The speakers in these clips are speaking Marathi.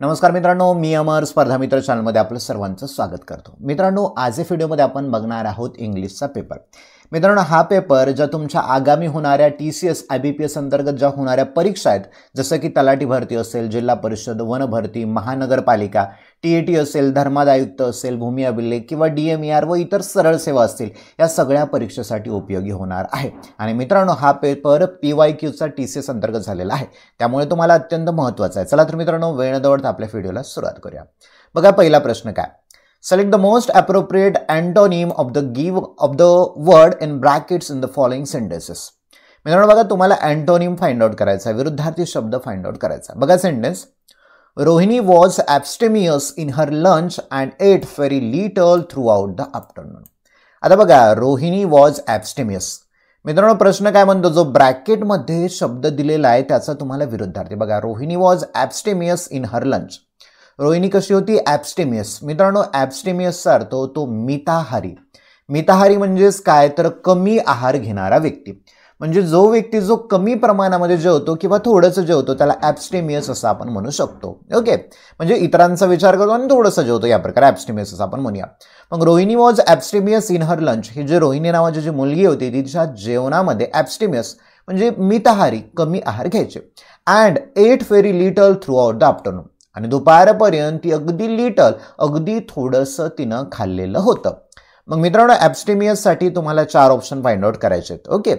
नमस्कार मित्रांनो, मी अमर स्पर्धा मित्र चॅनलमध्ये आपलं सर्वांचं स्वागत करतो। मित्रांनो, आज या व्हिडिओमध्ये आपण बघणार आहोत इंग्लिशचा पेपर। मित्रांनो, हा पेपर ज्या तुमच्या आगामी होणाऱ्या TCS IBPS अंतर्गत ज्या होणाऱ्या परीक्षा आहेत, जसं की तलाठी भरती असेल, जिल्हा परिषद, वन भरती, महानगरपालिका, TET असेल, धर्मादायुक्त असेल, भूमी अभिलेख किंवा DMER व इतर सरळ सेवा असतील, या सगळ्या परीक्षेसाठी उपयोगी होणार आहे। आणि मित्रांनो, हा पेपर PYQचा TCS अंतर्गत झालेला आहे, त्यामुळे तुम्हाला अत्यंत महत्त्वाचा आहे। चला तर मित्रांनो, वेळ न दवडता आपल्या व्हिडिओला सुरुवात करूया। बघा, पहिला प्रश्न काय? Select the most appropriate antonym of the word in brackets in the following sentences. मित्रांनो बघा, तुम्हाला अँटोनिम फाइंड आउट करायचा आहे, विरुद्धार्थी शब्द फाइंड आउट करायचा। बघा sentence, Rohini was abstemious in her lunch and ate very little throughout the afternoon. आता बघा, रोहिणी was abstemious. मित्रांनो, प्रश्न काय म्हणतो? जो ब्रॅकेटमध्ये शब्द दिलेला आहे त्याचा तुम्हाला विरुद्धार्थी। बघा, Rohini was abstemious in her lunch. Rohini कशी होती? ॲब्स्टेमियस। मित्रांनो, ॲब्स्टेमियसचा अर्थ होतो मिताहारी। मिताहारी म्हणजेच काय? तर कमी आहार घेणारा व्यक्ती। म्हणजे जो व्यक्ती जो कमी प्रमाणामध्ये जेवतो किंवा थोडंसं जेवतो त्याला ॲब्स्टेमियस असं आपण म्हणू शकतो। ओके, म्हणजे इतरांचा विचार करतो आणि थोडंसं जेवतो, या प्रकारे ॲब्स्टेमियस असं आपण म्हणूया। मग Rohini was abstemious in her lunch, ही जी रोहिणी नावाची जी मुलगी होती तिच्या जेवणामध्ये ॲब्स्टेमियस म्हणजे मिताहारी, कमी आहार घ्यायचे। And eat very little throughout the afternoon, आणि दुपारपर्यंत ती अगदी थोडंसं तिनं खाल्लेलं होतं। मग मित्रांनो, ॲब्स्टेमियससाठी तुम्हाला 4 ऑप्शन फाइंड आउट करायचे आहेत। ओके,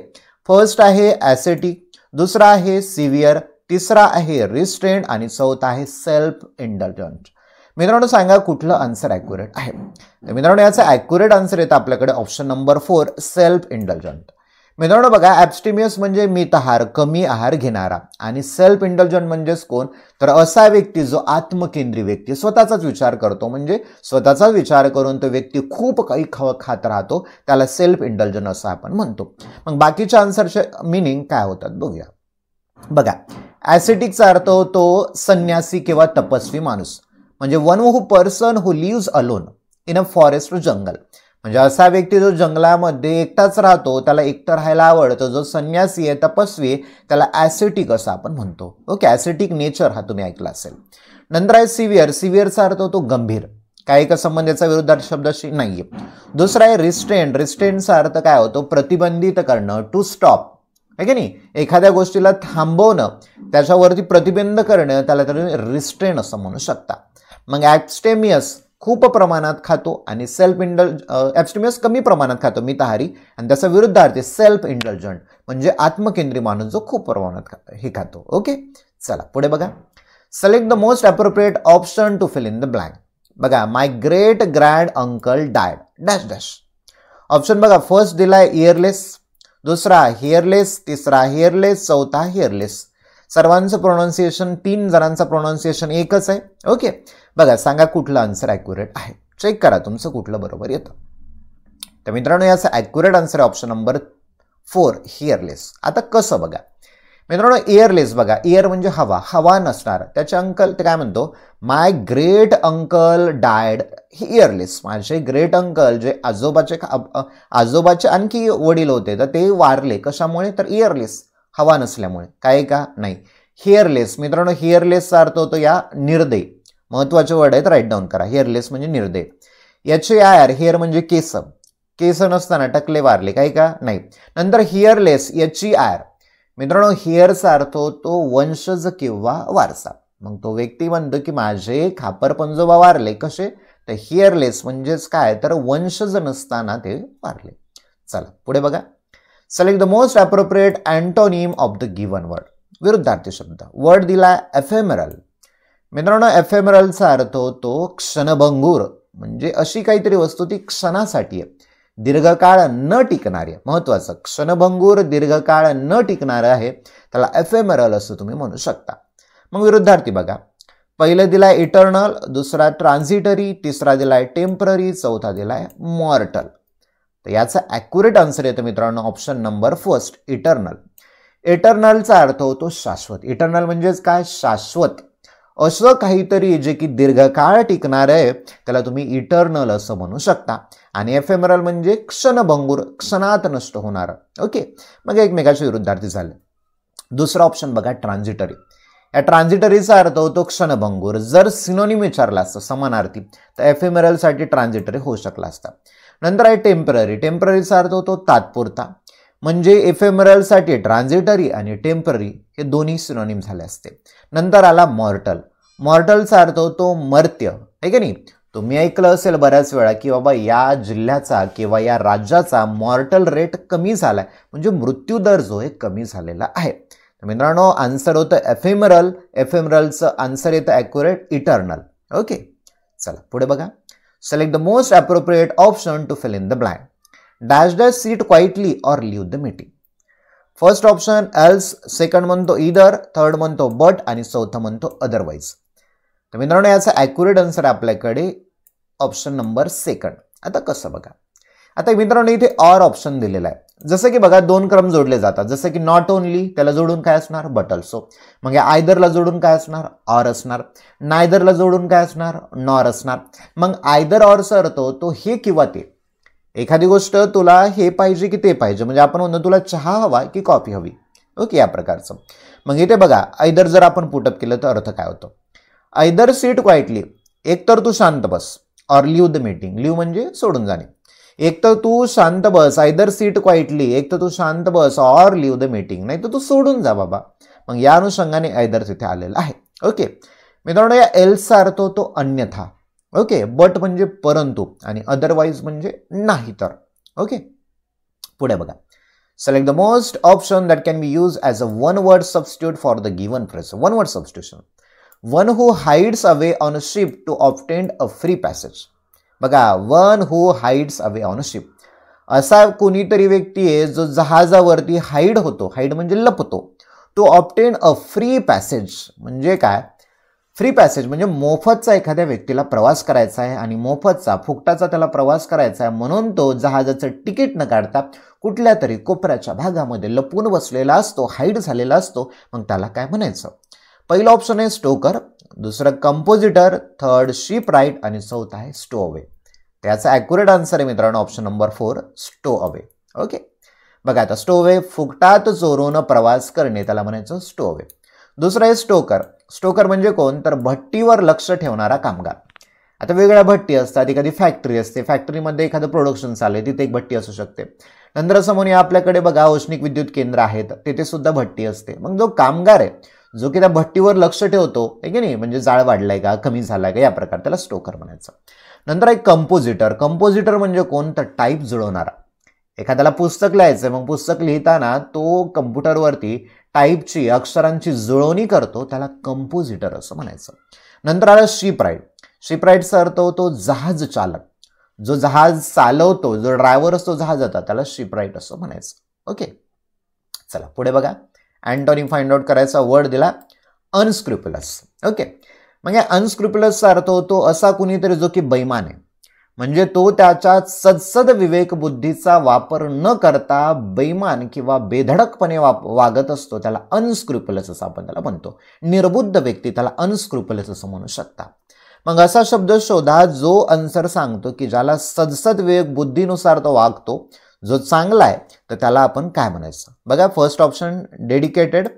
फर्स्ट आहे ॲसेटिक, दुसरा आहे सिव्हिअर, तिसरा आहे रिस्ट्रेंट आणि चौथा आहे सेल्फ इंडल्जंट। मित्रांनो, सांगा कुठलं आन्सर ॲक्युरेट आहे? तर मित्रांनो, याचं ॲक्युरेट आन्सर येतं आपल्याकडे ऑप्शन नंबर 4, सेल्फ इंडल्जंट। मित्रांनो बघा, ॲब्स्टेमियस म्हणजे मिताहार, कमी आहार घेणारा, आणि सेल्फ इंडल्जंट म्हणजेच कोण? तर असा व्यक्ती जो आत्मकेंद्री व्यक्ती, स्वतःचाच विचार करतो, म्हणजे स्वतःचाच विचार करून तो व्यक्ती खूप काही खात राहतो, त्याला सेल्फ इंडल्जंट असं आपण म्हणतो। मग बाकीच्या आन्सरचे मिनिंग काय होतात बघूया। बघा, ॲसेटिकचा अर्थ होतो संन्यासी किंवा तपस्वी माणूस, म्हणजे one who person who lives alone in a forest jungle, म्हणजे असा व्यक्ती जो जंगलामध्ये एकटाच राहतो, त्याला एकटं राहायला आवडतं, जो संन्यासी आहे, तपस्वी आहे, त्याला ॲसेटिक असं आपण म्हणतो। ओके, ॲसेटिक नेचर हा तुम्ही ऐकला असेल। नंतर आहे सिव्हिअर, सिव्हिअरचा अर्थ होतो गंभीर, काही का संबंधाचा विरुद्धार्थी शब्दाशी नाहीये। दुसरा आहे रिस्ट्रेंट, रिस्ट्रेंटचा अर्थ काय होतो? प्रतिबंधित करणं, टू स्टॉप, आहे की नाही? एखाद्या गोष्टीला थांबवणं, त्याच्यावरती प्रतिबंध करणं, त्याला तुम्ही रिस्ट्रेंट असं म्हणू शकता। मग ॲब्स्टेमियस खूप प्रमाणात खातो आणि ॲब्स्टेमियस कमी प्रमाणात खातो, मिताहारी, आणि त्याचा विरुद्धार्थी सेल्फ इंडल्जंट म्हणजे आत्मकेंद्री माणूस जो खूप प्रमाणात हे खातो। ओके, चला पुढे बघा, select the most appropriate option to fill in the blank. बघा, my great grand uncle died dash dash. Option बघा, फर्स्ट दिलाय इयरलेस, दुसरा हेअरलेस, तिसरा हेअरलेस, चौथा हेअरलेस। सर्वांचं प्रोनाऊन्सिएशन, 3 जणांचं प्रोनाऊन्सिएशन एकच आहे। ओके, बघा, सांगा कुठलं आन्सर ॲक्युरेट आहे, चेक करा तुमचं कुठलं बरोबर येतं। तर मित्रांनो, याचं ॲक्युरेट आन्सर आहे ऑप्शन नंबर 4, हिअरलेस। आता कसं बघा मित्रांनो, इयरलेस बघा, इयर म्हणजे हवा, हवा नसणार, त्याचे अंकल ते काय म्हणतो? माय ग्रेट अंकल डायड इयरलेस, माझे ग्रेट अंकल जे आजोबाचे आणखी वडील होते, तर ते वारले, कशामुळे? तर इयरलेस, हवा नसल्यामुळे। काय का? नाही। हिअरलेस, मित्रांनो, हिअरलेसचा अर्थ होतो या निर्दय, महत्वाचे वर्ड आहेत, राईट डाऊन करा। हिअरलेस म्हणजे निर्दय। याचे आयर, हेअर म्हणजे केस, केस नसताना टकले वारले, काय का? नाही। नंतर हिअरलेस, याची आयर, मित्रांनो, हिअरचा अर्थ होतो वंशज किंवा वारसा, मग तो व्यक्ती म्हणतो की माझे खापर पंजोबा वारले, कसे? तर हिअरलेस म्हणजेच काय? तर वंशज नसताना ते वारले। चला पुढे बघा, select the most appropriate antonym of the given word, विरुद्धार्थी शब्द। वर्ड दिला एफेमेरल। मित्रांनो, एफेमेरलचा अर्थ होतो क्षणभंगूर, म्हणजे अशी काहीतरी वस्तू ती क्षणासाठी आहे, दीर्घकाळ न टिकणारी आहे, महत्वाचं, क्षणभंगूर दीर्घकाळ न टिकणारं आहे, त्याला एफेमेरल असं तुम्ही म्हणू शकता। मग विरुद्धार्थी बघा, पहिलं दिलाय इटर्नल, दुसरा ट्रान्झिटरी, तिसरा दिलाय टेम्पररी, चौथा दिलाय मॉर्टल। तर याचा ॲक्युरेट आन्सर येतो मित्रांनो ऑप्शन नंबर 1, इटर्नल। इटर्नलचा अर्थ होतो शाश्वत, इटर्नल म्हणजेच काय? शाश्वत, असं काहीतरी जे की दीर्घकाळ टिकणार आहे, त्याला तुम्ही इटर्नल असं म्हणू शकता। आणि एफेमेरल म्हणजे क्षणभंगूर, क्षणात नष्ट होणार। ओके, मग एकमेकाचे विरुद्धार्थी झाले। दुसरा ऑप्शन बघा, ट्रान्झिटरी, या ट्रान्झिटरीचा अर्थ होतो क्षणभंगूर. जर सिनोनिम विचारला असतं समानार्थी तर एफेमेरलसाठी ट्रान्झिटरी होऊ शकला असता. नंतर आहे टेम्पररी. टेम्पररीचा अर्थ होतो तात्पुरता. म्हणजे एफेमेरलसाठी ट्रान्झिटरी आणि टेम्पररी हे दोन्ही सिनोनिम झाले असते. नंतर आला मॉर्टल. मॉर्टलचा अर्थ होतो मर्त्य, आहे की नाही. तुम्ही ऐकलं असेल बऱ्याच वेळा की बाबा या जिल्ह्याचा किंवा या राज्याचा मॉर्टल रेट कमी झालाय, म्हणजे मृत्यूदर जो आहे कमी झालेला आहे. मित्रांनो आन्सर होतं एफेमरल. एफेमरलचं आन्सर येतं ॲक्युरेट इटर्नल. ओके, चला पुढे बघा. Select the most appropriate option to fill in the blank. Dash dash sit quietly or leave the meeting. First option else, second म्हणतो इदर, थर्ड म्हणतो बट आणि चौथं म्हणतो अदरवाईज. तर मित्रांनो याचा ॲक्युरेट आन्सर आपल्याकडे ऑप्शन नंबर सेकंड. आता कसं बघा, आता मित्रांनो इथे ऑर ऑप्शन दिलेला आहे. जसं की बघा दोन क्रम जोडले जातात. जसं की नॉट ओनली, त्याला जोडून काय असणार बट ऑल्सो. मग या आयदरला जोडून काय असणार ऑर असणार. नायदरला जोडून काय असणार नॉर असणार. मग आयदर ऑरचा अर्थ होतो हे किंवा ते. एखादी गोष्ट तुला हे पाहिजे की ते पाहिजे, म्हणजे आपण म्हणतो तुला चहा हवा की कॉफी हवी. ओके, या प्रकारचं. मग इथे बघा आयदर जर आपण पुटअप केलं तर अर्थ काय होतो. आयदर सीट क्वाइटली, एक तर तू शांत बस, or leave the meeting. Leave म्हणजे सोडून जाणे. एक तर तू शांत बस, आयदर सीट क्वाइटली, एक तर तू शांत बस ऑर लिव्ह द मीटिंग, नाही तर तू सोडून जा बाबा. मग या अनुषंगाने आयदर तिथे आलेला आहे. ओके मित्रांनो या एल्सचा अर्थ होतो अन्यथा. ओके, बट म्हणजे परंतु आणि अदरवाईज म्हणजे नाही तर. ओके, पुढे बघा. Select the most option that can be use as a one word substitute for the given phrase. One word substitution. One who hides away on a ship to obtain a free passage. बघा, one who hides away on a ship. असा कोणीतरी व्यक्ती आहे जो जहाजावरती हाईड होतो. हाईड म्हणजे लपतो. To obtain a free passage म्हणजे काय. फ्री पॅसेज म्हणजे मोफतचा एखाद्या व्यक्तीला प्रवास करायचा आहे आणि मोफतचा फुकटाचा त्याला प्रवास करायचा आहे, म्हणून तो जहाजाचं तिकीट न काढता कुठल्या तरी कोपऱ्याच्या भागामध्ये लपून बसलेला असतो, हाईड झालेला असतो. मग त्याला काय म्हणायचं. पहिलं ऑप्शन आहे स्टोकर, दुसरं कंपोजिटर, थर्ड शिप राईट आणि चौथा आहे स्टो अवे. त्याचा ॲक्युरेट आन्सर आहे मित्रांनो ऑप्शन नंबर 4 स्टो अवे. ओके, बघा आता स्टो अवे फुकटात चोरून प्रवास करणे त्याला म्हणायचं स्टो अवे. दुसरं आहे स्टोकर. स्टोकर म्हणजे कोण तर भट्टीवर लक्ष ठेवणारा कामगार. आता वेगळ्या भट्टी असतात, एखादी फॅक्टरी असते, फॅक्टरीमध्ये एखादं प्रोडक्शन चालू आहे तिथे एक भट्टी असू शकते. नंतर असं म्हणूया आपल्याकडे बघा औष्णिक विद्युत केंद्र आहेत, तिथे सुद्धा भट्टी असते. मग जो कामगार आहे जो की त्या भट्टीवर लक्ष ठेवतो आहे की नाही, म्हणजे जाळ वाढलाय का कमी झालाय का या प्रकार, त्याला स्टोकर म्हणायचं. नंतर एक कंपोजिटर. कंपोजिटर म्हणजे कोण तर टाईप जुळवणारा. एखाद्याला पुस्तक लिहायचं, मग पुस्तक लिहिताना तो कम्प्युटरवरती टाईपची अक्षरांची जुळवणी करतो, त्याला कंपोजिटर असं म्हणायचं. नंतर आला शिप राईट. शिप राईटचा अर्थ होतो जहाज चालक. जो जहाज चालवतो, जो ड्रायव्हर असतो जहाजाचा, त्याला शिप राईट असं म्हणायचं. ओके, चला पुढे बघा. अँटोनी फाइंड आउट करायचा वर्ड दिला अनस्क्रुपुलस. ओके, मग या अनस्क्रुपुलसचा अर्थ होतो असा कुणीतरी जो की बैमान आहे, म्हणजे तो त्याच्या सदसद विवेक बुद्धीचा वापर न करता बैमान किंवा बेधडकपणे वागत असतो, त्याला अनस्क्रुपुलस असं आपण त्याला म्हणतो. निर्बुद्ध व्यक्ती त्याला अनस्क्रुपुलस असं म्हणू शकता. मग असा शब्द शोधा जो आन्सर सांगतो की ज्याला सदसद विवेक बुद्धीनुसार तो वागतो, जो चांगला आहे, तर त्याला आपण काय म्हणायचं. बघा, फर्स्ट ऑप्शन डेडिकेटेड,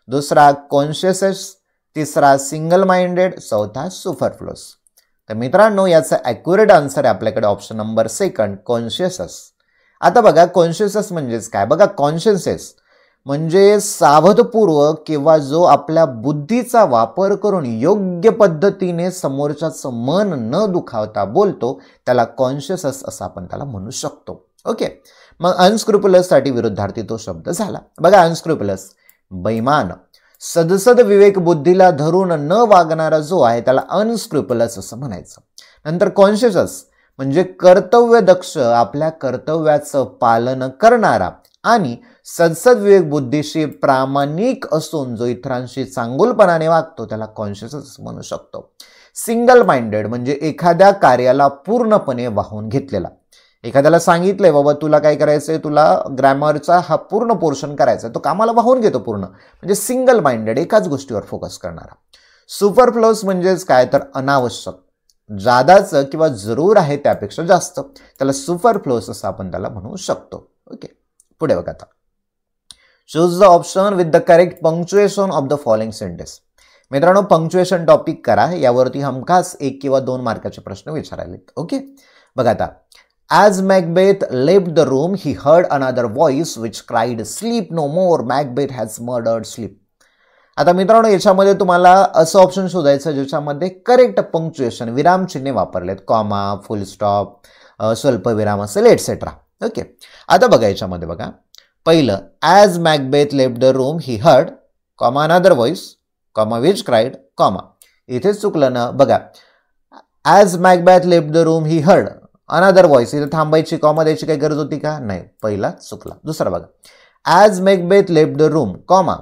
दुसरा कॉन्शियस, तिसरा सिंगल माइंडेड, चौथा सुपरफ्लोस. तर मित्रांनो याचा ॲक्युरेट आन्सर आहे आपल्याकडे ऑप्शन नंबर सेकंड कॉन्शियस. आता बघा कॉन्शियस म्हणजेच काय. बघा कॉन्शियस म्हणजे सावधपूर्वक किंवा जो आपल्या बुद्धीचा वापर करून योग्य पद्धतीने समोरच्याचं मन न दुखावता बोलतो, त्याला कॉन्शियस असं आपण त्याला म्हणू शकतो. ओके, मग अनस्क्रुपुलससाठी विरुद्धार्थी तो शब्द झाला. बघा अनस्क्रुपुलस बैमान, सदसद विवेक बुद्धीला धरून न वागणारा जो आहे त्याला अनस्क्रुपुलस असं म्हणायचं. नंतर कॉन्शियस म्हणजे कर्तव्यदक्ष, आपल्या कर्तव्याचं पालन करणारा आणि सदसद विवेक बुद्धीशी प्रामाणिक असून जो इतरांशी चांगुलपणाने वागतो, त्याला कॉन्शियस म्हणू शकतो. सिंगल माइंडेड म्हणजे एखाद्या कार्याला पूर्णपणे वाहून घेतलेला. एखाद्याला सांगितलंय बाबा तुला काय करायचंय, तुला ग्रॅमरचा हा पूर्ण पोर्शन करायचा, तो कामाला वाहून घेतो पूर्ण, म्हणजे सिंगल माइंडेड, एकाच गोष्टीवर फोकस करणारा. सुपरफ्लोस म्हणजेच काय तर अनावश्यक, जादाचं किंवा जरूर आहे त्यापेक्षा जास्त, त्याला सुपरफ्लोस असं आपण त्याला म्हणू शकतो. ओके, पुढे बघा आता. Choose the option with the correct punctuation of the following sentence. मित्रांनो पंक्च्युएशन टॉपिक करा, यावरती हमखास 1 किंवा 2 मार्काचे प्रश्न विचारायलेत. ओके बघा आता, As Macbeth left the room, he heard another voice which cried, "Sleep no more, Macbeth has murdered sleep." आता मित्रांनो याच्यामध्ये तुम्हाला असं ऑप्शन शोधायचं ज्याच्यामध्ये करेक्ट पंक्च्युएशन विरामचिन्हे वापरलेत, कॉमा, फुल स्टॉप, स्वल्पविराम असेल एटसेट्रा. ओके आता बघा याच्यामध्ये बघा, पहिलं as Macbeth left the room he heard, comma another voice, comma which cried, comma. इथेच चुकलं ना बघा, as Macbeth left the room he heard another voice, इथे थांबायची कॉमा द्यायची काही गरज होती का? नाही, पहिला चुकला. दुसरा बघा, as Macbeth left the room, comma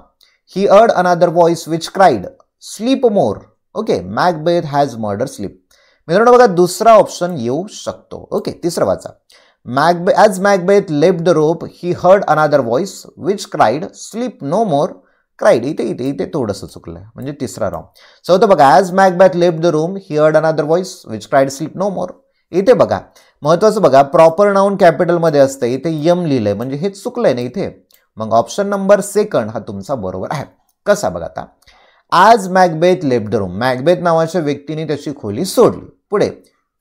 he heard another voice which cried sleep more. Okay Macbeth has murder sleep. मित्रांनो बघा दुसरा ऑप्शन येऊ शकतो. ओके तिसरा वाचा, as Macbeth left the room he heard another voice which cried sleep no more cried. इथे इथे इथे थोडंसं चुकलं म्हणजे तिसरा रॉंग. चौथं बघा, as Macbeth left the room he heard another voice which cried sleep no more. इथे बघा महत्वाचं बघा, प्रॉपर नाउन कॅपिटलमध्ये असतं, इथे यम लिहिलंय म्हणजे हे चुकलंय ना इथे. मग ऑप्शन नंबर 2 हा तुमचा बरोबर आहे. कसा बघा आता, आज Macbeth left the room, Macbeth नावाच्या व्यक्तीने त्याची खोली सोडली. पुढे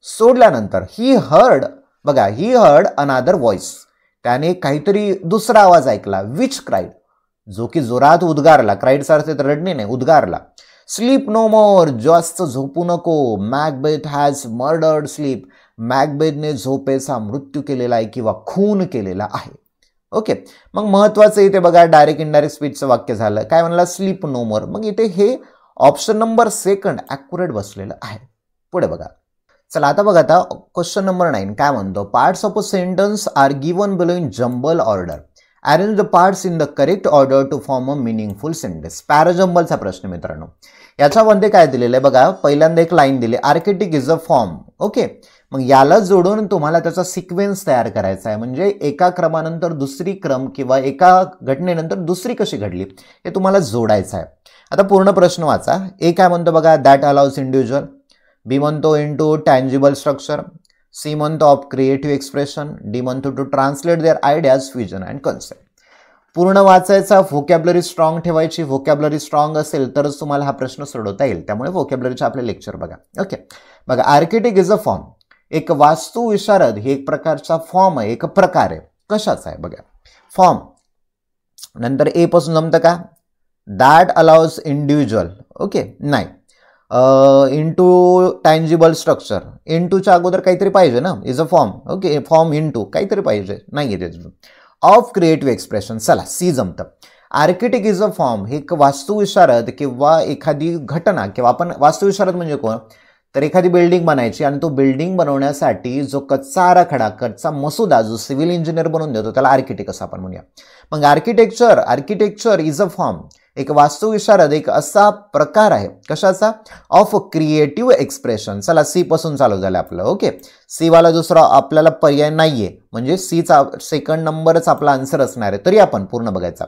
सोडल्यानंतर ही हर्ड, बघा ही हर्ड अनादर व्हॉइस, त्याने काहीतरी दुसरा आवाज ऐकला, विच क्राईड, जो की जोरात उद्गारला, क्राईडचा अर्थ तर रडणे नाही, उद्गारला. स्लीप नो मोर, जास्त झोपू नको, मॅकबेथ हॅज मर्डर्ड स्लीप, मॅकबेथने झोपेचा मृत्यू केलेला आहे किंवा खून केलेला आहे. ओके मग महत्वाचं इथे बघा, डायरेक्ट इनडायरेक्ट स्पीचचं वाक्य झालं, काय म्हणला, स्लीप नो मोर. मग इथे हे ऑप्शन नंबर 2 ॲक्युरेट बसलेलं आहे. पुढे बघा, चला आता बघा आता क्वेश्चन नंबर 9 काय म्हणतो, parts of a sentence are given below in jumble order, arrange the parts in the correct order to form a meaningful sentence. पॅराजंबलचा प्रश्न मित्रांनो, याच्यामध्ये काय दिलेलं आहे बघा, पहिल्यांदा एक लाईन दिली, architect is a form. Okay मग याला जोडून तुम्हाला त्याचा सिक्वेन्स तयार करायचा आहे, म्हणजे एका क्रमानंतर दुसरी क्रम किंवा एका घटनेनंतर दुसरी कशी घडली हे तुम्हाला जोडायचं आहे. आता पूर्ण प्रश्न वाचा. ए काय म्हणतो बघा, दॅट अलाउज इंडिव्हिज्युअल, बी म्हणतो इनटू टँजिबल स्ट्रक्चर, सी म्हणतो ऑफ क्रिएटिव्ह एक्सप्रेशन, डी म्हणतो to translate their ideas, vision and concept. पूर्ण वाचायचा, व्होकॅब्युलरी स्ट्रॉंग ठेवायची, व्होकॅब्युलरी स्ट्रॉंग असेल तरच तुम्हाला हा प्रश्न सोडवता येईल, त्यामुळे व्होकॅब्युलरीचे आपले लेक्चर बघा. ओके बघा, आर्किटेक्ट इज अ फॉर्म, एक वास्तू विशारद हे एक प्रकारचा फॉर्म आहे, एक प्रकार आहे. कशाचा आहे बघा, फॉर्म. नंतर ए पासून जमतं का, दॅट अलाउज इंडिव्हिज्युअल. ओके नाही, इनटू टँजिबल स्ट्रक्चर, इनटूच्या अगोदर काहीतरी पाहिजे ना, is a form. Okay form into काहीतरी पाहिजे, नाही आहे ते. ऑफ क्रिएटिव्ह एक्सप्रेशन, चला सी जमतं. आर्किटेक्ट इज अ फॉर्म हे एक वास्तुविशारद किंवा एखादी घटना, किंवा आपण वास्तुविशारद म्हणजे कोण, तर एखादी बिल्डिंग बनायची आणि तो बिल्डिंग बनवण्यासाठी जो कच्चा आराखडा, कच्चा मसुदा जो सिव्हिल इंजिनियर बनवून देतो त्याला आर्किटेक्ट असं आपण म्हणूया. मग आर्किटेक्चर इज अ फॉर्म, एक वास्तुविशारद एक असा प्रकार आहे, कशाचा, ऑफ क्रिएटिव्ह एक्सप्रेशन. चला सी पासून चालू झालं आपलं. ओके सी वाला दुसरा आपल्याला पर्याय नाहीये, म्हणजे सीचा 2nd नंबरच आपला आन्सर असणार आहे, तरी आपण पूर्ण बघायचा.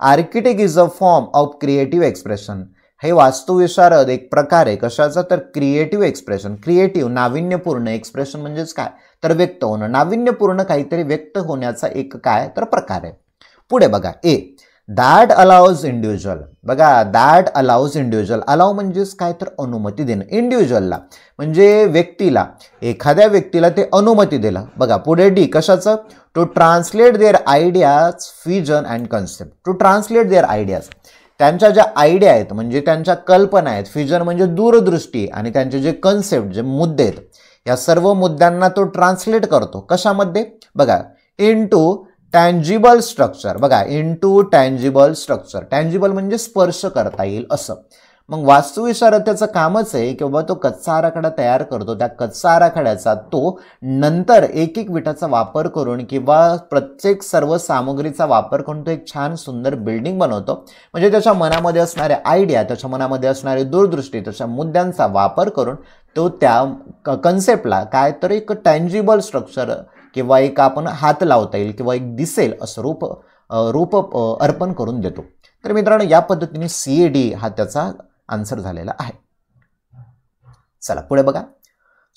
Architect is a form of creative expression, हे वास्तुविशारद एक प्रकार आहे, कशाचा, तर क्रिएटिव्ह एक्सप्रेशन. क्रिएटिव्ह नाविन्यपूर्ण, एक्सप्रेशन म्हणजेच काय, तर व्यक्त होणं, नाविन्यपूर्ण काहीतरी व्यक्त होण्याचा एक काय तर प्रकार आहे. पुढे बघा, ए दॅट अलाउज इंडिव्हिज्युअल, बघा दॅट अलाउज इंडिव्हिज्युअल, अलाउ म्हणजेच काय तर अनुमती देणं, इंडिव्हिज्युअलला म्हणजे व्यक्तीला, एखाद्या व्यक्तीला ते अनुमती दिलं. बघा पुढे डी कशाचं, to translate their ideas, vision and concept. To translate their ideas, त्यांच्या ज्या आयडिया आहेत म्हणजे त्यांच्या कल्पना आहेत, फ्युजन म्हणजे दूरदृष्टी, आणि त्यांचे जे कन्सेप्ट जे मुद्दे आहेत या सर्व मुद्द्यांना तो ट्रान्सलेट करतो. कशामध्ये बघा, इनटू टँजिबल स्ट्रक्चर. बघा इनटू टँजिबल स्ट्रक्चर, टँजिबल म्हणजे स्पर्श करता येईल असं. मग वास्तुविशारद त्याचं कामच आहे की बाबा तो कच्चा आराखडा तयार करतो, त्या कच्चा आराखड्याचा तो नंतर एक एक विटाचा वापर करून किंवा प्रत्येक सर्व सामग्रीचा वापर करून तो एक छान सुंदर बिल्डिंग बनवतो. म्हणजे त्याच्या मनामध्ये असणाऱ्या आयडिया, त्याच्या मनामध्ये असणारी दूरदृष्टी, त्याच्या मुद्द्यांचा वापर करून तो त्या कन्सेप्टला काय तर एक टँजिबल स्ट्रक्चर किंवा एक आपण हात लावता येईल किंवा एक दिसेल असं रूप अर्पण करून देतो. तर मित्रांनो या पद्धतीने CAD हा त्याचा आन्सर झालेला आहे. चला पुढे बघा,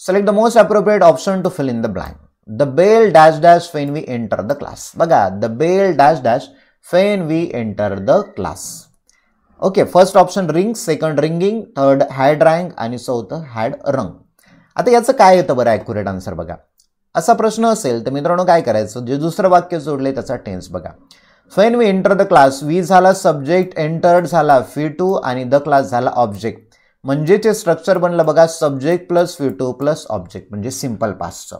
select the most appropriate option to fill in the blank. The bell dash dash when we enter the class. बघा the bell dash dash when we enter the class. Okay, first option ring, second ringing, third had rang आणि चौथं हॅड रंग. आता याचं काय येतं बरं ॲक्युरेट आन्सर बघा. असा प्रश्न असेल तर मित्रांनो काय करायचं, जे दुसरं वाक्य जोडले त्याचा टेन्स बघा. When we enter the class, we झाला सब्जेक्ट, एंटर्ड झाला V2 आणि द क्लास झाला ऑब्जेक्ट. म्हणजे ते स्ट्रक्चर बनलं बघा subject plus V2 plus object म्हणजे सिंपल पास्टचं.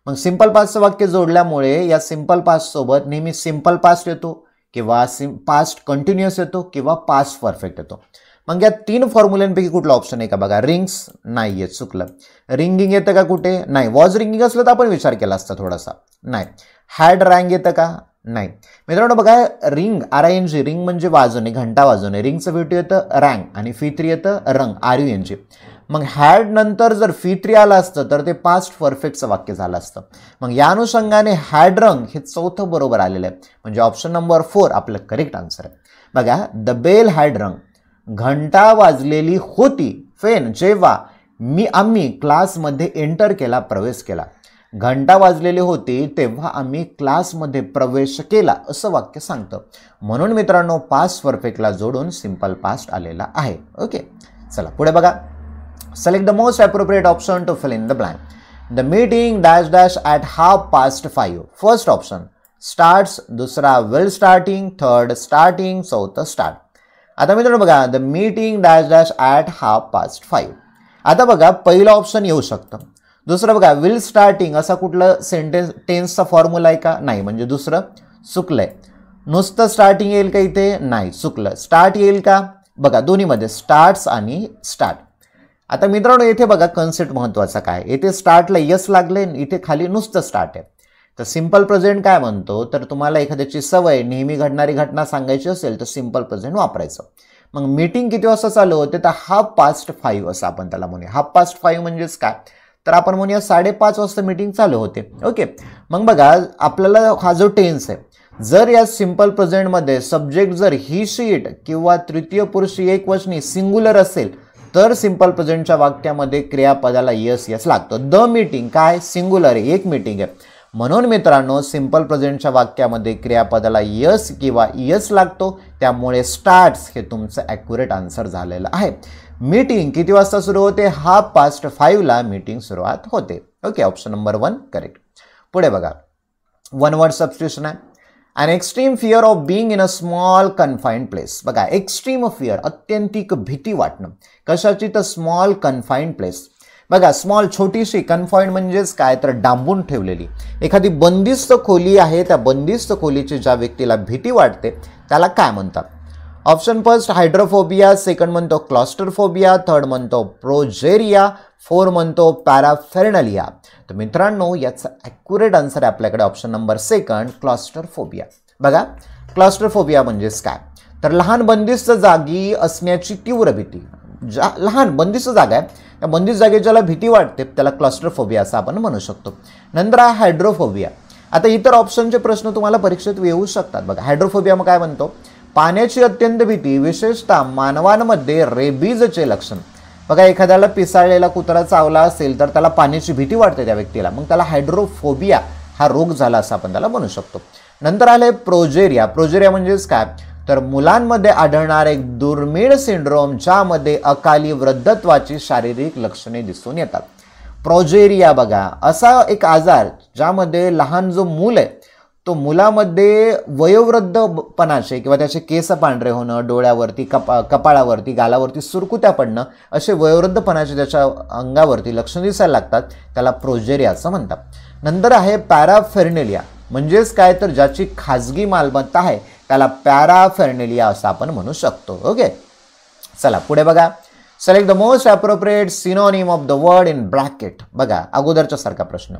मग सिंपल पास्टचं वाक्य जोडल्यामुळे या सिंपल पास्ट सोबत नेहमी सिंपल पास्ट येतो किंवा पास्ट कंटिन्युअस येतो किंवा पास्ट परफेक्ट येतो. मग या 3 फॉर्म्युल्यांपैकी कुठला ऑप्शन आहे का बघा. रिंग्स नाही येत, चुकलं. रिंगिंग येतं का कुठे, नाही. वॉज रिंगिंग असलं तर आपण विचार केला असता थोडासा, नाही. हॅड रँग येतं का, नाही. मित्रांनो बघा रिंग RING, रिंग म्हणजे वाजवणे, घंटा वाजवणे. रिंगचं V2 येतं रँग आणि V3 येतं रंग RUNG. मग हॅड नंतर जर V3 आलं असतं तर ते पास्ट परफेक्टचं वाक्य झालं असतं. मग या अनुषंगाने हॅड रंग हे चौथं बरोबर आलेलं आहे. म्हणजे ऑप्शन नंबर 4 आपलं करेक्ट आन्सर आहे. बघा द बेल हॅड रंग, घंटा वाजलेली होती. फेन जेव्हा आम्ही क्लासमध्ये एंटर केला, प्रवेश केला. घंटा वाजलेली होती तेव्हा आम्ही क्लासमध्ये प्रवेश केला असं वाक्य सांगतं. म्हणून मित्रांनो पास्ट परफेक्टला जोडून सिंपल पास्ट आलेला आहे. ओके, चला पुढे बघा. Select the most appropriate option to fill in the blank. The meeting dash dash at 5:30. First option starts, दुसरा will starting, third starting, चौथं start. आता मित्रांनो बघा the meeting dash dash at 5:30. आता बघा पहिलं ऑप्शन येऊ शकतं. दुसरं बघा will starting असा कुठलं सेंटेन्स टेन्सचा फॉर्म्युला आहे का, नाही. म्हणजे दुसरं चुकलंय. नुसतं स्टार्टिंग येईल का इथे, नाही, चुकलं. स्टार्ट येईल का बघा, दोन्हीमध्ये स्टार्ट्स आणि स्टार्ट. आता मित्रांनो इथे बघा कन्सेप्ट महत्वाचा काय, इथे स्टार्टला यस लागले, इथे खाली नुसतं स्टार्ट आहे. तर सिंपल प्रेझेंट काय म्हणतो, तर तुम्हाला एखाद्याची सवय नेहमी घडणारी घटना सांगायची असेल तर सिंपल प्रेझेंट वापरायचं. मग मीटिंग किती वाजता चालू होते, तर 5:30 असं आपण त्याला म्हणूया. 5:30 म्हणजेच काय, तर आपण म्हणूया 5:30 वाजता मीटिंग चालू होते. ओके, मग बघा आपल्याला हा जो टेन्स आहे, जर या सिंपल प्रेझेंटमध्ये सब्जेक्ट जर ही शीट किंवा तृतीय पुरुषी एकवचनी सिंग्युलर असेल तर सिंपल प्रेझेंटच्या वाक्यामध्ये क्रियापदाला यस यस लागतं. द मीटिंग काय सिंग्युलर आहे, एक मीटिंग आहे. म्हणून मित्रांनो सिंपल प्रेझेंटच्या वाक्यामध्ये क्रियापदाला यस किंवा यस लागतो. त्यामुळे स्टार्ट्स हे तुमचं ॲक्युरेट आन्सर झालेलं आहे. मीटिंग किती वाजता सुरू होते, 5:30ला मीटिंग सुरुवात होते. Okay, option number 1 correct. पुढे बघा वन वर्ड सबस्टिट्यूशन आहे. An extreme fear of being in a small confined place. बघा एक्स्ट्रीम फिअर अत्यंतिक भीती वाटणं कशाची, तर स्मॉल कन्फाइंड प्लेस. बघा स्मॉल छोटीशी, कन्फाइंड म्हणजेच काय तर डांबून ठेवलेली एखादी बंदिस्त खोली आहे. त्या बंदिस्त खोलीची ज्या व्यक्तीला भीती वाटते त्याला काय म्हणतात. ऑप्शन फर्स्ट हायड्रोफोबिया, सेकंड म्हणतो क्लॉस्ट्रोफोबिया, थर्ड म्हणतो प्रोजेरिया, 4 म्हणतो पॅराफेर्नलिया. तर मित्रांनो याचा ॲक्युरेट आन्सर आहे आपल्याकडे ऑप्शन नंबर 2 क्लॉस्ट्रोफोबिया. बघा क्लॉस्ट्रोफोबिया म्हणजेच काय, तर लहान बंदिस्त जागी असण्याची तीव्र भीती. लहान बंदिस्त जागा आहे, त्या बंदिस्त जागेची ज्याला भीती वाटते त्याला क्लॉस्ट्रोफोबिया असं आपण म्हणू शकतो. नंतर आहे हायड्रोफोबिया. आता इतर ऑप्शनचे प्रश्न तुम्हाला परीक्षेत येऊ शकतात. बघा हायड्रोफोबिया मग काय म्हणतो, पाण्याची अत्यंत भीती, विशेषतः मानवांमध्ये रेबीजचे लक्षण. बघा एखाद्याला पिसाळलेला कुत्रा चावला असेल तर त्याला पाण्याची भीती वाटते त्या व्यक्तीला, मग त्याला हायड्रोफोबिया हा रोग झाला असं आपण त्याला म्हणू शकतो. नंतर आले प्रोजेरिया. प्रोजेरिया म्हणजेच काय, तर मुलांमध्ये आढळणारा एक दुर्मिळ सिंड्रोम ज्यामध्ये अकाली वृद्धत्वाची शारीरिक लक्षणे दिसून येतात. प्रोजेरिया बघा असा एक आजार ज्यामध्ये लहान जो मूल आहे तो मुलामध्ये वयोवृद्धपणाचे किंवा त्याचे केस पांढरे होणं, डोळ्यावरती कपाळावरती गालावरती सुरकुत्या पडणं असे वयोवृद्धपणाचे त्याच्या अंगावरती लक्षणं दिसायला लागतात, त्याला प्रोजेरिया असं म्हणतात. नंतर आहे पॅराफेर्नेलिया. म्हणजेच काय, तर ज्याची खाजगी मालमत्ता आहे त्याला पॅराफेर्नेलिया असं आपण म्हणू शकतो. ओके, चला पुढे बघा. Select the most appropriate synonym of the word in bracket. बघा अगोदरच्या सारखा प्रश्न.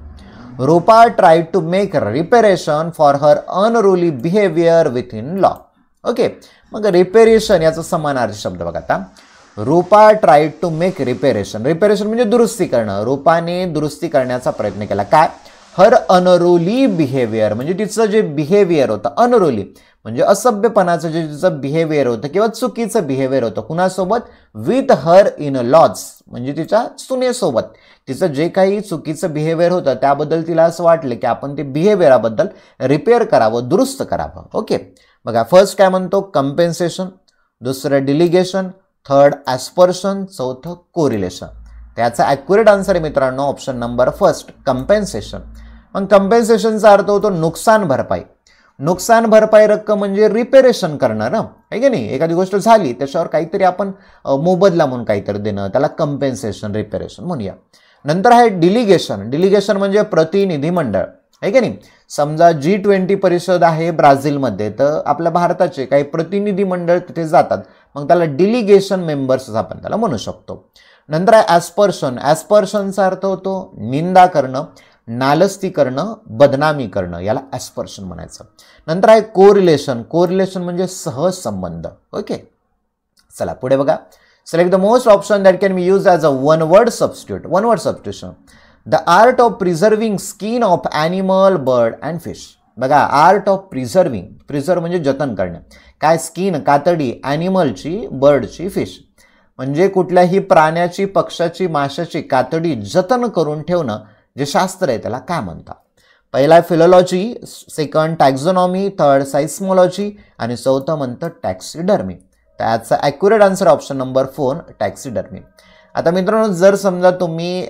Rupa tried to make reparation for her unruly behavior within law. Okay, मग रिपेरेशन याचा समानार्थी शब्द बघा आता. रूपा tried to make reparation. Reparation म्हणजे दुरुस्ती करणं. रूपाने दुरुस्ती करण्याचा प्रयत्न केला. काय, हर अनरुली बिहेवियर म्हणजे तिचं जे बिहेवियर होतं, अनरुली म्हणजे असभ्यपणाचं जे तिचं बिहेवियर होतं किंवा चुकीचं बिहेवियर होतं. कुणासोबत, विथ हर इन लॉज म्हणजे तिच्या सुनेसोबत तिचं जे काही चुकीचं बिहेवियर होतं त्याबद्दल तिला असं वाटलं की आपण ते बिहेवियराबद्दल रिपेअर करावं, दुरुस्त करावं. ओके, बघा फर्स्ट काय म्हणतो, कंपेन्सेशन. दुसरं डिलिगेशन, थर्ड ॲस्पर्शन, चौथं कोरिलेशन. त्याचा ॲक्युरेट आन्सर आहे मित्रांनो ऑप्शन नंबर फर्स्ट, कंपेन्सेशन. मग कंपेन्सेशनचा अर्थ होतो नुकसान भरपाई. नुकसान भरपाई रक्कम म्हणजे रिपेरेशन करणं ना, आहे की नाही. एखादी गोष्ट झाली त्याच्यावर काहीतरी आपण मोबदला म्हणून काहीतरी देणं, त्याला कंपेन्सेशन, रिपेरेशन म्हणूया. नंतर आहे डिलिगेशन. डिलिगेशन म्हणजे प्रतिनिधी मंडळ, आहे की नाही. समजा G20 परिषद आहे ब्राझीलमध्ये, तर आपल्या भारताचे काही प्रतिनिधी मंडळ तिथे जातात, मग त्याला डिलिगेशन मेंबर्स आपण त्याला म्हणू शकतो. नंतर आहे ॲस्पर्शन. ॲस्पर्शनचा अर्थ होतो निंदा करणं, नालस्ती करणं, बदनामी करणं, याला ॲस्पर्शन म्हणायचं. नंतर आहे कोरिलेशन. कोरिलेशन म्हणजे सहसंबंध. ओके, चला पुढे बघा. Select the most option that can be use as a one word substitute. One word substitution. The art of preserving skin of animal, bird and fish. बघा, आर्ट ऑफ प्रिझर्विंग, प्रिझर्व म्हणजे जतन करणे. काय? स्किन, कातडी, ॲनिमलची, बर्डची, फिश. म्हणजे कुठल्याही प्राण्याची, पक्षाची, माशाची कातडी जतन करून ठेवणं जे शास्त्र आहे त्याला काय म्हणतात? पहिला फिलॉलॉजी, सेकंड टॅक्झॉनॉमी, थर्ड साइस्मॉलॉजी आणि चौथं म्हणतं टॅक्सिडर्मी. त्याचा ॲक्युरेट आन्सर ऑप्शन नंबर 4, टॅक्सिडर्मी. आता मित्रांनो, जर समजा तुम्ही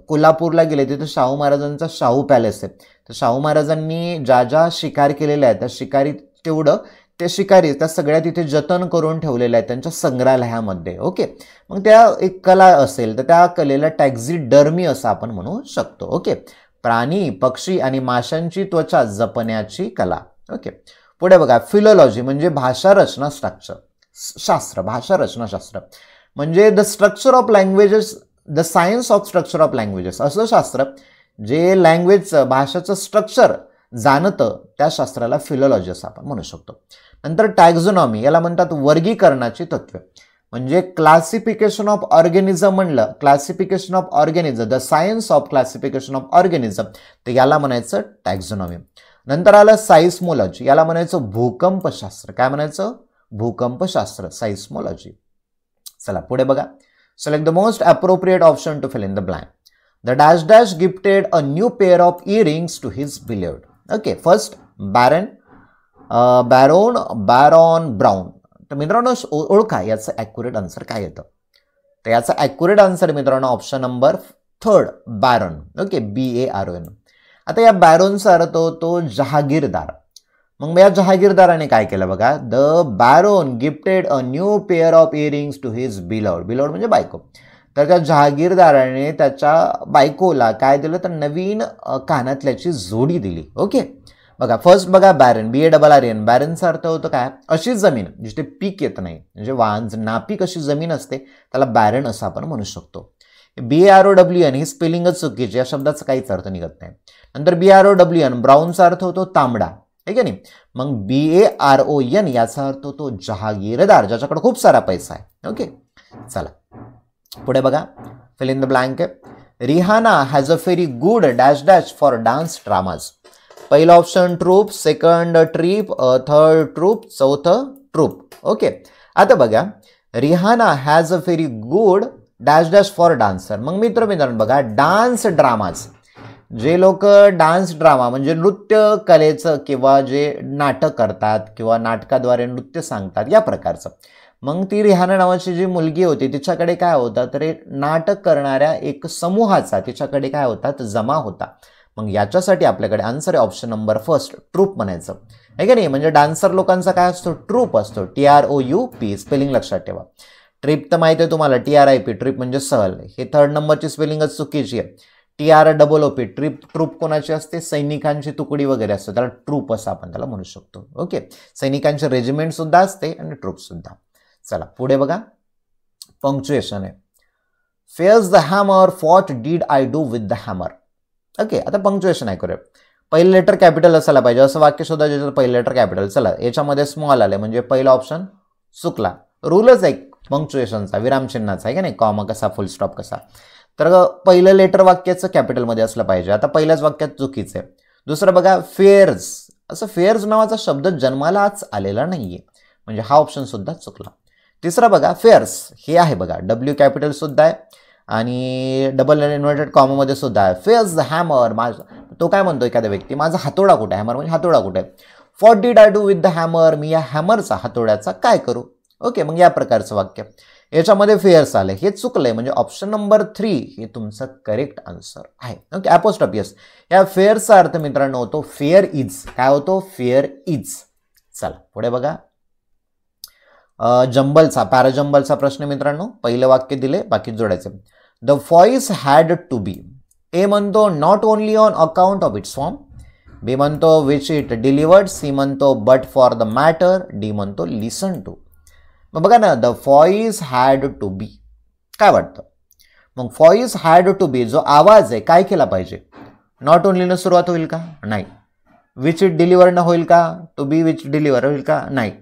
कोल्हापूरला गेले, तिथे शाहू महाराजांचा शाहू पॅलेस आहे, तर शाहू महाराजांनी ज्या ज्या शिकार केलेल्या आहेत त्या शिकारी तेवढं ते शिकारी त्या सगळ्या तिथे जतन करून ठेवलेल्या आहेत त्यांच्या संग्रहालयामध्ये. ओके, मग त्या एक कला असेल तर त्या कलेला टॅक्सिडर्मी असं आपण म्हणू शकतो. ओके, प्राणी, पक्षी आणि माशांची त्वचा जपण्याची कला. ओके, पुढे बघा. फिलॉलॉजी म्हणजे भाषा रचना शास्त्र, भाषा रचना शास्त्र म्हणजे the structure of languages, the science of structure of languages, असं शास्त्र जे लँग्वेजचं, भाषेचं स्ट्रक्चर जाणतं त्या शास्त्राला फिलॉलॉजी असं आपण म्हणू शकतो. नंतर टॅक्झॉनॉमी, याला म्हणतात वर्गीकरणाची तत्त्वे. म्हणजे क्लासिफिकेशन ऑफ ऑर्गॅनिझम म्हणलं, classification of organism, the science of classification of organism, तर याला म्हणायचं टॅक्झॉनॉमी. नंतर आलं साइस्मॉलॉजी, याला म्हणायचं भूकंपशास्त्र. काय म्हणायचं? भूकंपशास्त्र, साइस्मॉलॉजी. चला पुढे बघा. Select the most appropriate option to fill in the blank. The dash dash gifted a new pair of earrings to his beloved. Okay, first baron brown. तर मित्रांनो ओळखा याचं ॲक्युरेट आन्सर काय येतं. तर याचा ॲक्युरेट आन्सर मित्रांनो option number 3, baron. Okay, BARON. आता या बॅरोनचा अर्थ होतो जहागीरदार. मग या जहागीरदाराने काय केलं बघा. The baron gifted a new pair of earrings to his beloved. Beloved म्हणजे बायको. तर त्या जहागीरदाराने त्याच्या बायकोला काय दिलं, तर नवीन कानातल्याची जोडी दिली. ओके, बघा फर्स्ट बघा बॅरन, BARRN. बॅरनचा अर्थ होतो काय? अशी जमीन जिथे पीक येत नाही, म्हणजे नापीक अशी जमीन असते त्याला बॅरन असं आपण म्हणू शकतो. BAROWN ही स्पेलिंगच चुकीची, या शब्दाचा काहीच अर्थ निघत नाही. नंतर BROWN, ब्राऊनचा अर्थ होतो तांबडा, आहे की नाही. मग BARON याचा अर्थ होतो जहागीरदार, ज्याच्याकडे खूप सारा पैसा आहे. ओके, चला पुढे बघा. Fill in the blank. Rihanna has a very good dash dash for dance dramas. पहिलं option troupe, second trip, third troop, चौथं ट्रूप. ओके, आता बघा. Rihanna has a very good dash dash for dancer. मग मित्रांनो बघा, डान्स ड्रामाज, जे लोक डान्स ड्रामा म्हणजे नृत्य कलेचं किंवा जे नाटक करतात किंवा नाटकाद्वारे नृत्य सांगतात या प्रकारचं. मग ती रिहाना नावाची जी मुलगी होती तिच्याकडे काय होता, तर नाटक करणाऱ्या एक समूहाचा तिच्याकडे काय होता, तर जमा होता. मग याच्यासाठी आपल्याकडे आन्सर आहे ऑप्शन नंबर फर्स्ट, ट्रूप म्हणायचं, आहे का नाही. म्हणजे डान्सर लोकांचा काय असतो, ट्रूप असतो, TROUP. स्पेलिंग लक्षात ठेवा. ट्रिप तर माहिती आहे तुम्हाला, TRIP, ट्रिप म्हणजे सहल. हे थर्ड नंबरची स्पेलिंगच चुकीची आहे. TROOP, ट्रिप, ट्रूप कोणाची असते, सैनिकांची तुकडी वगैरे असते, त्याला ट्रूप असं आपण त्याला म्हणू शकतो. ओके, सैनिकांचे रेजिमेंट सुद्धा असते आणि ट्रूप सुद्धा. चला पुढे बघा. पंक्च्युएशन आहे. Fairs the hammer, what did I do with the hammer. Okay, आता पंक्च्युएशन आहे करूया. पहिलं लेटर कॅपिटल असायला पाहिजे, असं वाक्य शोधा ज्याच्यात पहिलं लेटर कॅपिटल. चला याच्यामध्ये स्मॉल आले म्हणजे पहिला ऑप्शन चुकला. रूलच आहे पंक्च्युएशनचा, विरामचिन्हाचा, आहे का नाही. कॉमा कसा, फुल स्टॉप कसा. तर पहिलं लेटर वाक्याचं कॅपिटलमध्ये असलं पाहिजे. आता पहिल्याच वाक्यात चुकीचं आहे. दुसरं बघा, फेअर्स. असं फेअर्स नावाचा शब्द जन्मालाच आलेला नाहीये, म्हणजे हा ऑप्शन सुद्धा चुकला. तिसरा बघा, फेअर्स हे आहे बघा, W कॅपिटल सुद्धा आहे आणि डबल इन्व्हर्टेड कॉमामध्ये सुद्धा आहे. फेअर्स द हॅमर, तो काय म्हणतो एखादा व्यक्ती, माझा हातोडा कुठे आहे, हॅमर म्हणजे हातोडा कुठे आहे. What did I do with the hammer, मी या हॅमरचा, हातोड्याचा काय करू. ओके, मग या प्रकारचं वाक्य याच्यामध्ये फेअर्स आले, हे चुकलंय, म्हणजे ऑप्शन नंबर 3 हे तुमचं करेक्ट आन्सर आहे. Okay, apostrophe yes. या फेअरचा अर्थ मित्रांनो होतो फेअर इज. काय होतो? Fair is. चला पुढे बघा. जंबलचा पॅराजंबलचा प्रश्न मित्रांनो. पहिलं वाक्य दिले, बाकी जोडायचे. The voice had to be. A म्हणतो not only on account of its form. B म्हणतो विच इट डिलिव्हर्ड. सी म्हणतो but for the matter. D म्हणतो लिसन टू. मग बघा ना, the voice had to be. काय वाटतं? मग व्हॉइस हॅड टू बी जो आवाज आहे काय केला पाहिजे? नॉट ओनलीनं सुरुवात होईल का? नाही. विच इट डिलिव्हर न होईल का? टू बी विच डिलिव्हर होईल का? नाही.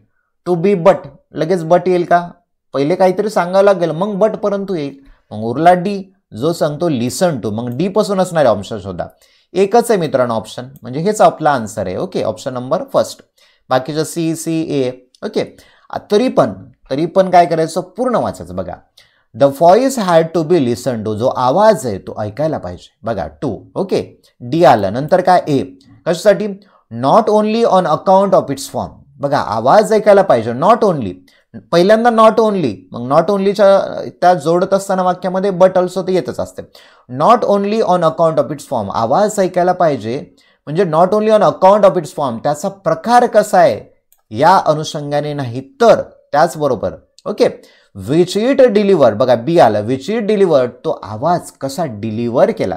टू बी बट लगेच बट येईल का? पहिले काहीतरी सांगावं लागेल मग बट परंतु येईल. मग उरला डी जो सांगतो लिसन टू. मग डी पासून असणारे ऑप्शन शोधा. एकच आहे मित्रांनो ऑप्शन, म्हणजे हेच आपला आन्सर आहे. Okay, option number first. बाकीचं सी सी ए. ओके, तरी पण काय करायचं? पूर्ण वाचायचं. बघा, the voice had to be listen to. जो आवाज आहे तो ऐकायला पाहिजे. बघा टू. ओके, डी आलं. नंतर काय? ए. कशासाठी? Not only on account of its form. बघा, आवाज ऐकायला पाहिजे. नॉट ओनली, पहिल्यांदा नॉट ओनली, मग नॉट ओनलीच्या त्या जोडत असताना वाक्यामध्ये बट ऑल्सो ते येतच असते. Not only on account of its form, आवाज ऐकायला पाहिजे, म्हणजे not only on account of its form त्याचा प्रकार कसा आहे या अनुषंगाने नाही तर त्याचबरोबर. Okay, which it deliver. बघा बी आलं. विच इट डिलिव्हर, तो आवाज कसा डिलिव्हर केला,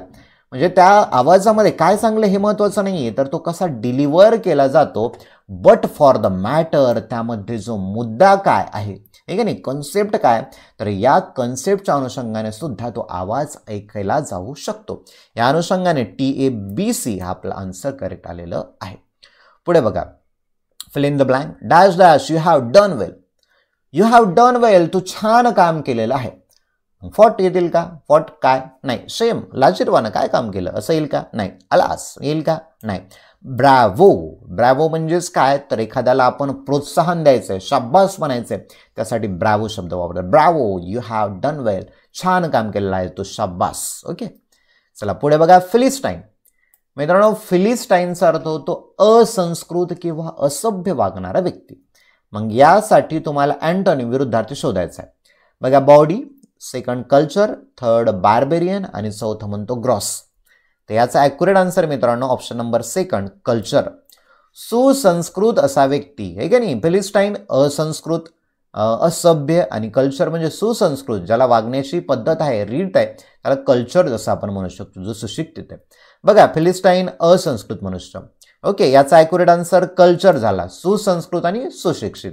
म्हणजे त्या आवाजामध्ये काय सांगलं हे महत्त्वाचं नाही आहे, तर तो कसा डिलिव्हर केला जातो. बट फॉर द मॅटर, त्यामध्ये जो मुद्दा काय आहे, ठीक आहे नाही, कन्सेप्ट काय, तर या कन्सेप्टच्या अनुषंगाने सुद्धा तो आवाज ऐकायला जाऊ शकतो. या अनुषंगाने TABC हा आपला आन्सर करेक्ट आलेलं आहे. पुढे बघा. Fill in the blank. Dash dash you have done well. You have done well, तू छान काम केलेलं आहे. फॉट येतील का? फॉट काय? नाही. शेम, लाजीरवानं काय काम केलं असं येईल का? नाही. अलास येईल का? नाही. ब्रॅव्हो. ब्रॅव्हो म्हणजेच काय, तर एखाद्याला आपण प्रोत्साहन द्यायचंय, शाब्बास म्हणायचंय, त्यासाठी ब्रॅव्हो शब्द वापरतात. ब्रॅव्हो, यू हॅव डन वेल, छान काम केलेलं आहे तो, शाब्बास. ओके, चला पुढे बघा. फिलिस्टाईन. मित्रांनो, फिलिस्टाईनचा अर्थ होतो असंस्कृत किंवा असभ्य वागणारा व्यक्ती. मग यासाठी तुम्हाला अँटोनी विरुद्धार्थी शोधायचा आहे. बघा, body, second culture, third barbarian आणि चौथं म्हणतो ग्रॉस. तर याचा ॲक्युरेट आन्सर मित्रांनो ऑप्शन नंबर सेकंड, कल्चर. सुसंस्कृत असा व्यक्ती आहे का नाही. फिलिस्टाईन असंस्कृत, असभ्य, आणि कल्चर म्हणजे सुसंस्कृत, ज्याला वागण्याची पद्धत आहे, रीत आहे, त्याला कल्चर जसं आपण म्हणू शकतो, जो सुशिक्षित आहे. बघा, फिलिस्टाईन असंस्कृत मनुष्य. ओके, याचा ॲक्युरेट आन्सर कल्चर झाला, सुसंस्कृत आणि सुशिक्षित.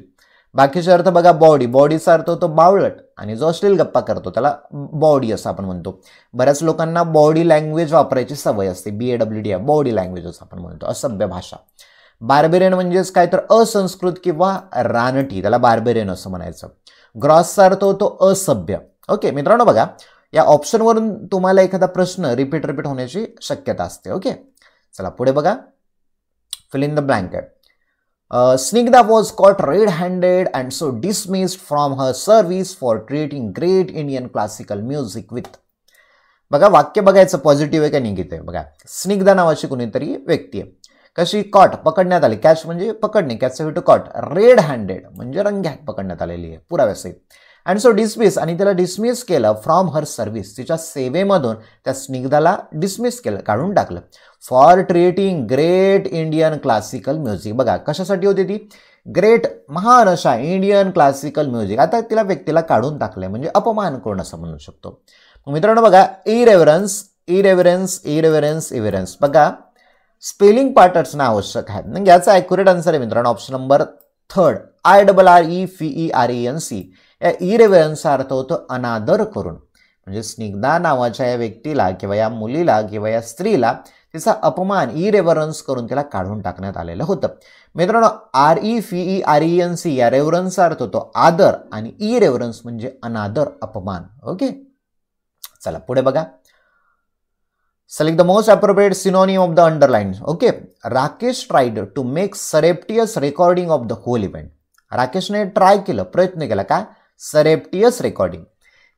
बाकीचे अर्थ बघा. बॉडी, बॉडीचा अर्थ होतो बावळट, आणि जो अश्लील गप्पा करतो त्याला बॉडी असं आपण म्हणतो. बऱ्याच लोकांना बॉडी लँग्वेज वापरायची सवय असते, BAWD, बॉडी लँग्वेज असं आपण म्हणतो, असभ्य भाषा. बार्बेरियन म्हणजेच काय, तर असंस्कृत किंवा रानटी, त्याला बार्बेरियन असं म्हणायचं. ग्रॉसचा अर्थ होतो असभ्य. ओके मित्रांनो, बघा या ऑप्शनवरून तुम्हाला एखादा प्रश्न रिपीट होण्याची शक्यता असते. ओके, चला पुढे बघा. Fill in the blank. Snigdha was caught red-handed and so dismissed from her service for creating great Indian classical music with. बघा, वाक्य बघायचं पॉझिटिव्ह आहे का निगेटिव्ह आहे. बघा, स्निग्धा नावाची कोणीतरी व्यक्ती आहे. कशी? कॉट, पकडण्यात आली. कॅच म्हणजे पकडणे, catch to caught. Red handed म्हणजे रंग्यात पकडण्यात आलेली आहे, पुराव्यासहित. अँड सो डिसमिस, आणि त्याला डिसमिस केलं फ्रॉम हर सर्व्हिस, तिच्या सेवेमधून त्या स्निग्धाला डिसमिस केलं, काढून टाकलं. For creating great Indian classical music. बघा, कशासाठी होती ती? ग्रेट, महान अशा इंडियन क्लासिकल म्युझिक. आता तिला व्यक्तीला काढून टाकलंय, म्हणजे अपमान करून असं म्हणू शकतो. मित्रांनो बघा, इरेव्हरन्स, इरेव्हरन्स, इरेव्हरन्स, इव्हरन्स. बघा, स्पेलिंग पार्टर्सना आवश्यक आहे. म्हणजे याचा ॲक्युरेट आन्सर आहे मित्रांनो ऑप्शन नंबर थर्ड, IRREFERENC. या इरेव्हरन्सचा अर्थ होतो अनादर करून. म्हणजे स्निग्धा नावाच्या या व्यक्तीला किंवा या मुलीला किंवा या स्त्रीला तिचा अपमान, इरेव्हरन्स करून तिला काढून टाकण्यात आलेलं होतं. मित्रांनो, REFERENC या रेव्हरन्सचा अर्थ होतो आदर, आणि इरेव्हरन्स म्हणजे अनादर, अपमान. ओके, चला पुढे बघा. Select the most appropriate synonym of the underline. Okay, Rakesh tried to make surreptitious recording of the whole event. राकेशने ट्राय केलं, प्रयत्न केला काय? सरेप्टियस रेकॉर्डिंग.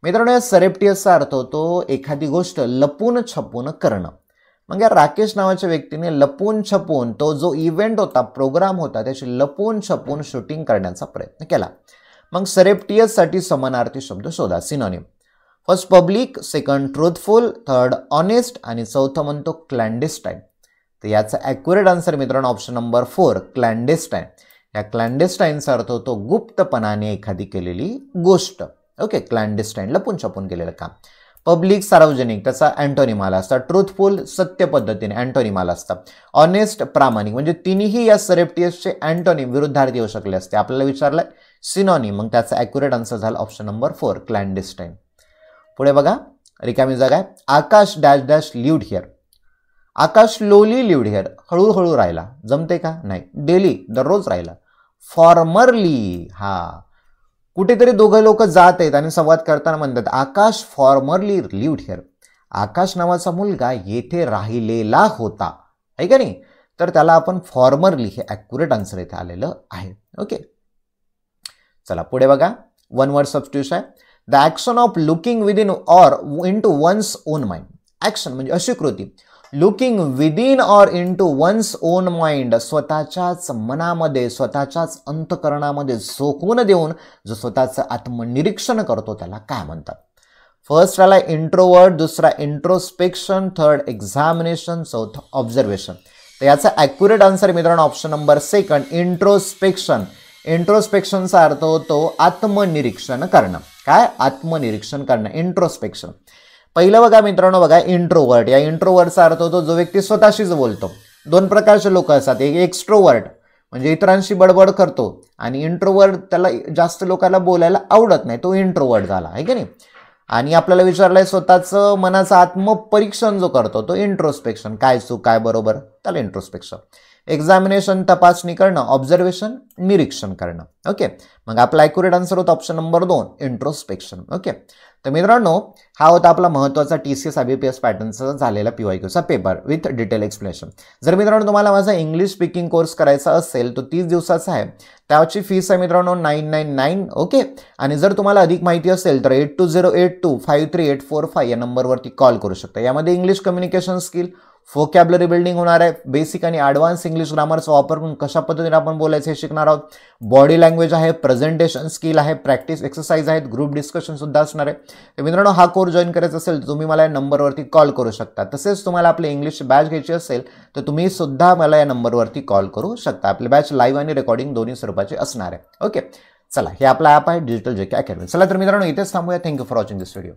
मित्रांनो, या सरेप्टियसचा अर्थ होतो एखादी गोष्ट लपून छपून करणं. मग या राकेश नावाच्या व्यक्तीने लपून छपून तो जो इव्हेंट होता, प्रोग्राम होता, त्याची लपून छपून शूटिंग करण्याचा प्रयत्न केला. मग सरेप्टियस साठी समानार्थी शब्द शोधा, synonym. First public, second truthful, third honest आणि चौथं म्हणतो क्लॅन्डेस्टाईन. तर याचा ॲक्युरेट आन्सर मित्रांनो ऑप्शन नंबर 4 क्लॅन्डेस्टाईन. या क्लॅन्डेस्टाईनचा अर्थ होतो गुप्तपणाने एखादी केलेली गोष्ट. ओके, क्लॅन्डेस्टाईन लपून छपून केलेलं काम. पब्लिक सार्वजनिक त्याचा अँटोनिम आला असता. ट्रूथफुल सत्य पद्धतीने अँटोनिम आला असता. ऑनेस्ट प्रामाणिक म्हणजे तिन्ही या सरेप्टियसचे अँटोनिम विरुद्धार्थी येऊ शकले असते. आपल्याला विचारलंय सिनोनिम, मग त्याचा ॲक्युरेट आन्सर झाला ऑप्शन नंबर 4 क्लॅन्डेस्टाईन. पुढे बघा, रिकामी जागा आहे. Akash dash dash lived here. Akash slowly lived here, हळूहळू राहिला. जमते का? नाही. डेली दररोज राहिला. फॉर्मरली, हा कुठेतरी दोघं लोक जात आहेत आणि संवाद करताना म्हणतात आकाश फॉर्मरली लिव्ड हिअर. आकाश नावाचा मुलगा येथे राहिलेला होता, आहे का नाही? तर त्याला आपण फॉर्मरली हे ॲक्युरेट आन्सर इथे आलेलं आहे. ओके, चला पुढे बघा. वन वर्ड सबस्टिट्यूशन आहे. The action of looking within or into one's own mind. Action म्हणजे अशी कृती, looking within or into one's own mind, स्वतःच्याच मनामध्ये स्वतःच्याच अंतकरणामध्ये झोकवून देऊन जो स्वतःचं आत्मनिरीक्षण करतो त्याला काय म्हणतात? फर्स्ट आला इंट्रोवर्ट, दुसरा इंट्रोस्पेक्शन, थर्ड एक्झामिनेशन, चौथं ऑब्झर्वेशन. तर याचा ॲक्युरेट आन्सर मित्रांनो ऑप्शन नंबर 2 इंट्रोस्पेक्शन. इंट्रोस्पेक्शनचा अर्थ होतो आत्मनिरीक्षण करणं. काय? आत्मनिरीक्षण करणं, इंट्रोस्पेक्शन. पहिलं बघा मित्रांनो, बघा इंट्रोवर्ट. या इंट्रोवर्टचा अर्थ होतो जो व्यक्ती स्वतःशीच बोलतो. दोन प्रकारचे लोक असतात, एक एक्स्ट्रोवर्ट म्हणजे इतरांशी बडबड करतो आणि इंट्रोवर्ट त्याला जास्त लोकांना बोलायला आवडत नाही, तो इंट्रोवर्ट झाला, आहे की नाही? आणि आपल्याला विचारलंय स्वतःचं मनाचं आत्मपरीक्षण जो करतो तो इंट्रोस्पेक्शन, काय चूक काय बरोबर, त्याला इंट्रोस्पेक्शन. एक्झामिनेशन तपासणी करणं, ऑब्झर्वेशन निरीक्षण करणं. ओके, मग आपला ॲक्युरेट आन्सर होता ऑप्शन नंबर 2 इंट्रोस्पेक्शन. ओके, तर मित्रांनो हा होता आपला महत्त्वाचा TCS IBPS पॅटर्नचा झालेला PYQचा पेपर विथ डिटेल एक्सप्लेनेशन. जर मित्रांनो तुम्हाला माझा इंग्लिश स्पीकिंग कोर्स करायचा असेल तो 30 दिवसाचा आहे. त्याची फीस आहे मित्रांनो 999. ओके, आणि जर तुम्हाला अधिक माहिती असेल तर 8208253845 या नंबरवरती कॉल करू शकता. यामध्ये English communication skill, vocabulary building होणार आहे. बेसिक आणि ॲडव्हान्स इंग्लिश ग्रामरचा वापर करून कशा पद्धतीने आपण बोलायचं हे शिकणार आहोत. बॉडी लँग्वेज आहे, प्रेझेंटेशन स्किल आहे, प्रॅक्टिस एक्सरसाइज आहेत, ग्रुप डिस्कशन सुद्धा असणार आहे. तर मित्रांनो हा कोर्स जॉईन करायचा असेल तर तुम्ही मला या नंबरवरती कॉल करू शकता. तसेच तुम्हाला आपली इंग्लिश बॅच घ्यायची असेल तर तुम्ही सुद्धा मला या नंबरवरती कॉल करू शकता. आपली बॅच लाईव्ह आणि रेकॉर्डिंग दोन्ही स्वरूपाची असणार आहे. ओके, चला हे आपला ॲप आहे डिजिटल JK अकॅडमी. चला तर मित्रांनो इथेच थांबूया. Thank you for watching this video.